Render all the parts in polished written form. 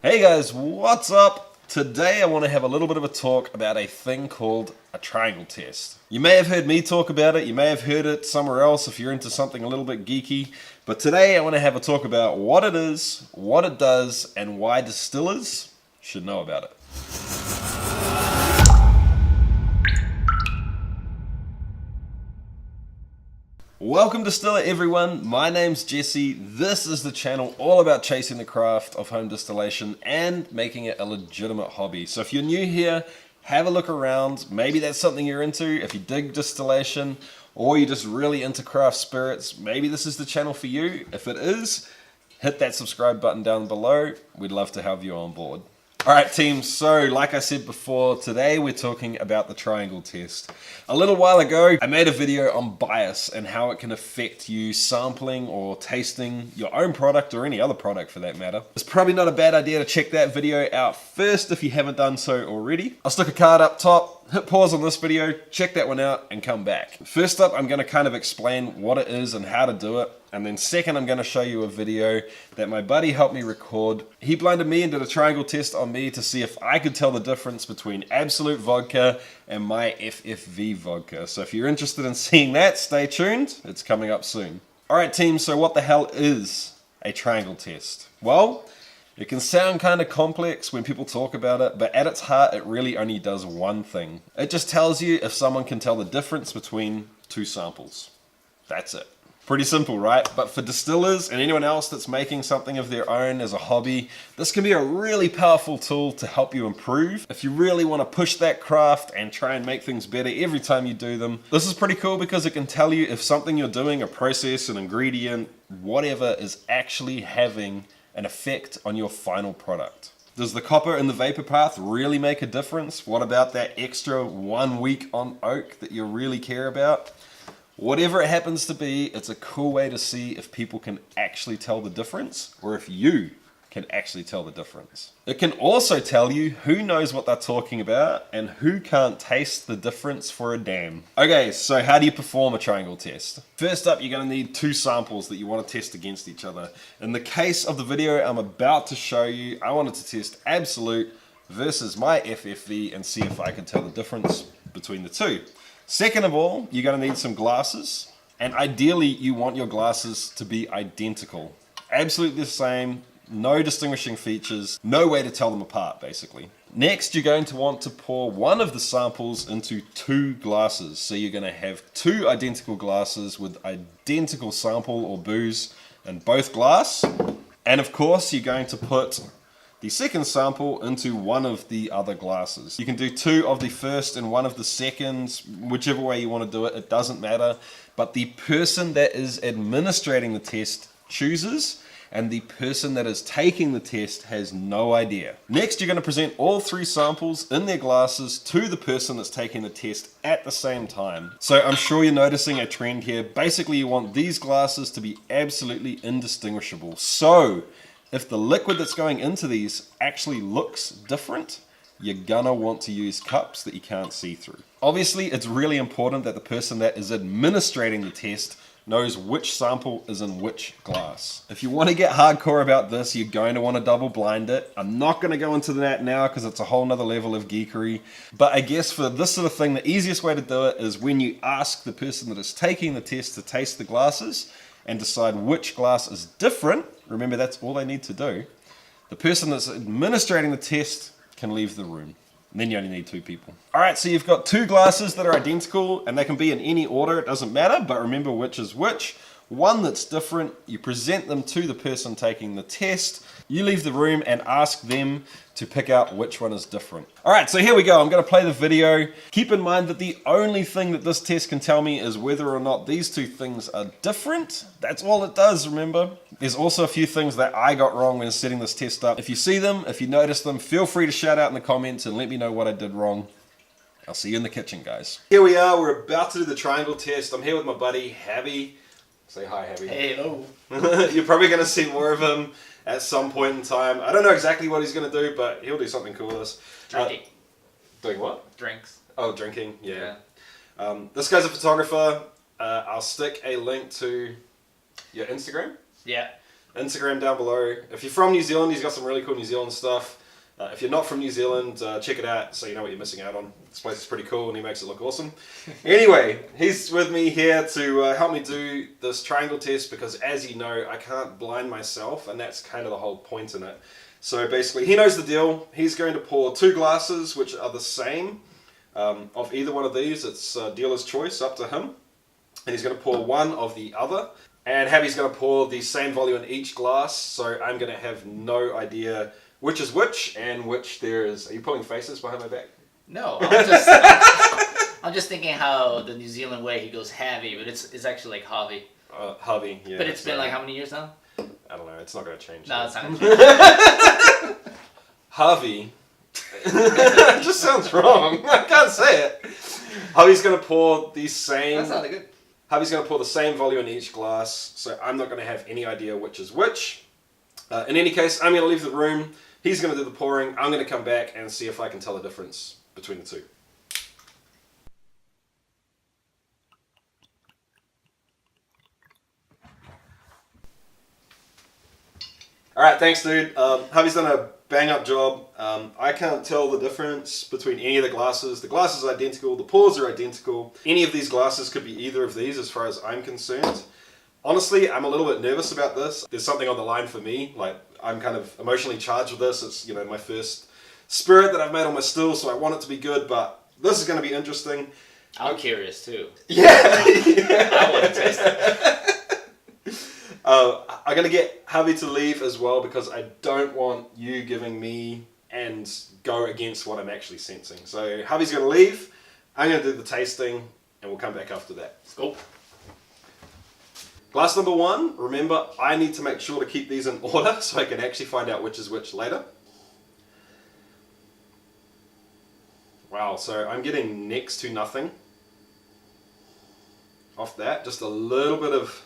Hey guys, what's up? Today I want to have a little bit of a talk about a thing called a triangle test. You may have heard me talk about it, you may have heard it somewhere else if you're into something a little bit geeky, but today I want to have a talk about what it is, what it does, and why distillers should know about it. Welcome Distiller everyone, my name's Jesse. This is the channel all about chasing the craft of home distillation and making it a legitimate hobby. So if you're new here, have a look around. Maybe that's something you're into. If you dig distillation or you're just really into craft spirits, maybe this is the channel for you. If it is, hit that subscribe button down below. We'd love to have you on board. Alright team, so like I said before, today we're talking about the triangle test. A little while ago, I made a video on bias and how it can affect you sampling or tasting your own product or any other product for that matter. It's probably not a bad idea to check that video out first if you haven't done so already. I'll stick a card up top, hit pause on this video, check that one out and come back. First up, I'm going to kind of explain what it is and how to do it. And then second, I'm going to show you a video that my buddy helped me record. He blinded me and did a triangle test on me to see if I could tell the difference between Absolut vodka and my FFV vodka. So if you're interested in seeing that, stay tuned. It's coming up soon. Alright team, so what the hell is a triangle test? Well, it can sound kind of complex when people talk about it, but at its heart, it really only does one thing. It just tells you if someone can tell the difference between two samples. That's it. Pretty simple, right? But for distillers and anyone else that's making something of their own as a hobby, this can be a really powerful tool to help you improve. If you really want to push that craft and try and make things better every time you do them, this is pretty cool because it can tell you if something you're doing, a process, an ingredient, whatever, is actually having an effect on your final product. Does the copper in the vapor path really make a difference? What about that extra 1 week on oak that you really care about? Whatever it happens to be, it's a cool way to see if people can actually tell the difference or if you can actually tell the difference. It can also tell you who knows what they're talking about and who can't taste the difference for a damn. Okay, so how do you perform a triangle test? First up, you're going to need two samples that you want to test against each other. In the case of the video I'm about to show you, I wanted to test Absolut versus my FFV and see if I could tell the difference between the two. Second of all, you're going to need some glasses, and ideally you want your glasses to be identical. Absolutely the same, no distinguishing features, no way to tell them apart basically. Next, you're going to want to pour one of the samples into two glasses. So you're going to have two identical glasses with identical sample or booze in both glass. And of course, you're going to put the second sample into one of the other glasses. You can do two of the first and one of the seconds, whichever way you want to do it, it doesn't matter. But the person that is administrating the test chooses, and the person that is taking the test has no idea. Next, you're going to present all three samples in their glasses to the person that's taking the test at the same time. So I'm sure you're noticing a trend here. Basically, you want these glasses to be absolutely indistinguishable. So if the liquid that's going into these actually looks different, you're gonna want to use cups that you can't see through. Obviously, it's really important that the person that is administrating the test knows which sample is in which glass. If you want to get hardcore about this, you're going to want to double blind it. I'm not going to go into that now because it's a whole nother level of geekery. But I guess for this sort of thing, the easiest way to do it is when you ask the person that is taking the test to taste the glasses and decide which glass is different. Remember, that's all they need to do. The person that's administrating the test can leave the room. And then you only need two people. All right, so you've got two glasses that are identical and they can be in any order, it doesn't matter, but remember which is which. One that's different, you present them to the person taking the test, you leave the room and ask them to pick out which one is different. All right, so here we go. I'm gonna play the video. Keep in mind that the only thing that this test can tell me is whether or not these two things are different. That's all it does, remember? There's also a few things that I got wrong when setting this test up. If you see them, if you notice them, feel free to shout out in the comments and let me know what I did wrong. I'll see you in the kitchen, guys. Here we are, we're about to do the triangle test. I'm here with my buddy, Javi. Say hi, Javi. Hello. You're probably going to see more of him at some point in time. I don't know exactly what he's going to do, but he'll do something cool with us. Drinking. Doing what? Drinks. Oh, drinking, yeah. This guy's a photographer. I'll stick a link to your Instagram. Yeah. Instagram down below. If you're from New Zealand, he's got some really cool New Zealand stuff. If you're not from New Zealand, check it out so you know what you're missing out on. This place is pretty cool and he makes it look awesome. Anyway, he's with me here to help me do this triangle test because, as you know, I can't blind myself, and that's kind of the whole point in it. So basically, he knows the deal. He's going to pour 2 glasses which are the same of either one of these. It's dealer's choice, up to him. And he's going to pour one of the other. And Javi's going to pour the same volume in each glass, so I'm going to have no idea which is which and which there is. Are you pulling faces behind my back? No, I'm just thinking how the New Zealand way he goes Javi, but it's actually like Javi. Javi, yeah. But it's been like how many years now? I don't know. It's not going to change. No, it's not going to change. Javi. It just sounds wrong. I can't say it. Javi's going to pour the same. That sounded good. Javi's going to pour the same volume in each glass, so I'm not going to have any idea which is which. In any case, I'm going to leave the room. He's going to do the pouring. I'm going to come back and see if I can tell the difference between the two. Alright, thanks dude. Javi's done a bang up job. I can't tell the difference between any of the glasses. The glasses are identical, the pours are identical. Any of these glasses could be either of these as far as I'm concerned. Honestly, I'm a little bit nervous about this. There's something on the line for me. Like, I'm kind of emotionally charged with this. It's, you know, my first spirit that I've made on my still, so I want it to be good, but this is going to be interesting. I'm curious too. Yeah. I want to taste it. I'm going to get Javi to leave as well because I don't want you giving me and go against what I'm actually sensing. So Javi's going to leave. I'm going to do the tasting and we'll come back after that. Let's go. Glass number 1, remember I need to make sure to keep these in order so I can actually find out which is which later. Wow, so I'm getting next to nothing off that. Just a little bit of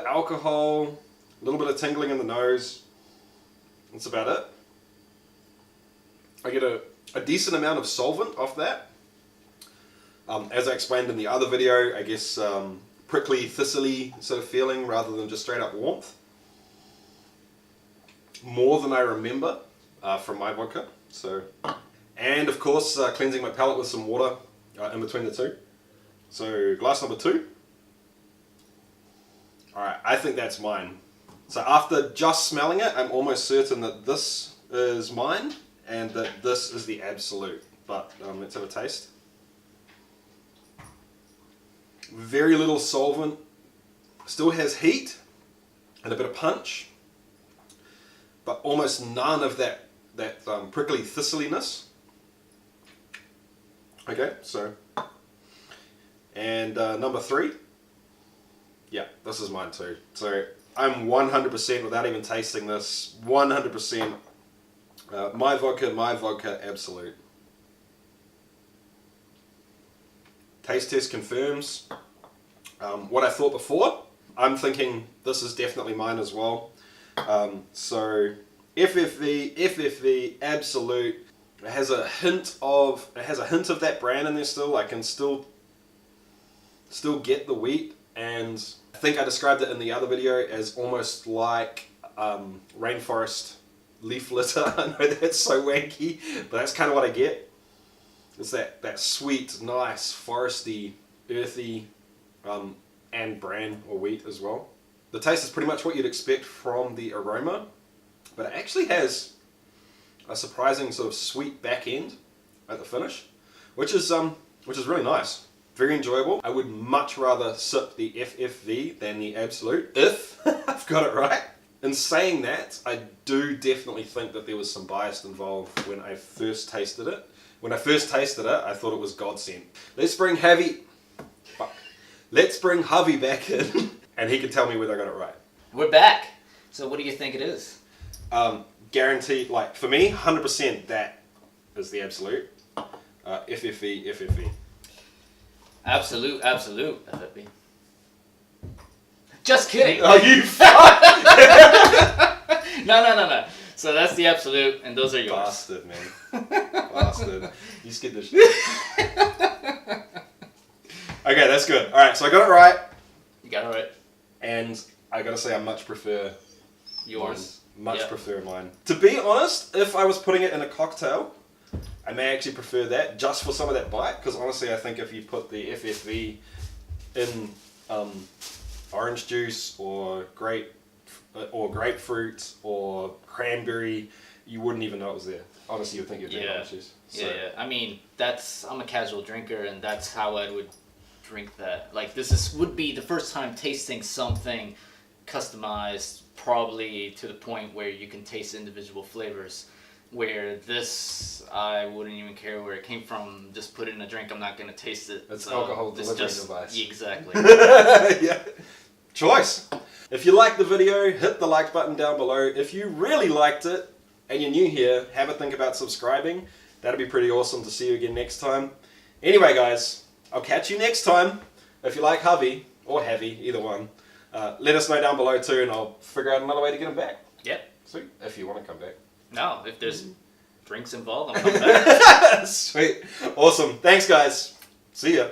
alcohol, a little bit of tingling in the nose. That's about it. I get a decent amount of solvent off that. As I explained in the other video, I guess prickly, thistly sort of feeling rather than just straight up warmth. More than I remember from my vodka. So, and of course cleansing my palate with some water in between the two. So glass number 2. Alright, I think that's mine. So after just smelling it, I'm almost certain that this is mine and that this is the Absolut. But let's have a taste. Very little solvent, still has heat and a bit of punch, but almost none of that prickly thistliness. Okay, so, and number 3, yeah, this is mine too. So I'm 100% without even tasting this, 100% my vodka Absolut. Taste test confirms what I thought before. I'm thinking this is definitely mine as well. So FFV, Absolut. It has a hint of that brand in there still. I can still get the wheat, and I think I described it in the other video as almost like rainforest leaf litter. I know that's so wanky, but that's kind of what I get. It's that sweet, nice, foresty, earthy, and bran or wheat as well. The taste is pretty much what you'd expect from the aroma, but it actually has a surprising sort of sweet back end at the finish, which is really nice. Very enjoyable. I would much rather sip the FFV than the Absolut, if I've got it right. In saying that, I do definitely think that there was some bias involved when I first tasted it. When I first tasted it, I thought it was godsend. Let's bring Javi back in, and he can tell me whether I got it right. We're back. So what do you think it is? Guaranteed, like for me, 100% that is the Absolut. FFV. Absolut, FFV. Just kidding. Oh, you fuck! No. So that's the Absolut, and those are yours. Bastard, man. Bastard. You scared the shit. Okay, that's good. Alright, so I got it right. You got it right. And I gotta say, I much prefer Yours. Much Yeah. prefer mine. To be honest, if I was putting it in a cocktail, I may actually prefer that just for some of that bite. Because honestly, I think if you put the FFV in orange juice or grapefruit or cranberry, you wouldn't even know it was there. Honestly, you'd think you'd drink orange juice. So. Yeah. I mean, I'm a casual drinker, and that's how I would drink that. Like would be the first time tasting something customized, probably to the point where you can taste individual flavors. Where this, I wouldn't even care where it came from. Just put it in a drink. I'm not gonna taste it. It's alcohol delivery device. Exactly. Yeah. Choice. If you liked the video, hit the like button down below. If you really liked it and you're new here, have a think about subscribing. That'd be pretty awesome to see you again next time. Anyway, guys, I'll catch you next time. If you like Javi or Javi, either one, let us know down below too, and I'll figure out another way to get him back. Yep. Sweet. If you want to come back. No, if there's drinks involved, I'm coming back. Sweet. Awesome. Thanks, guys. See ya.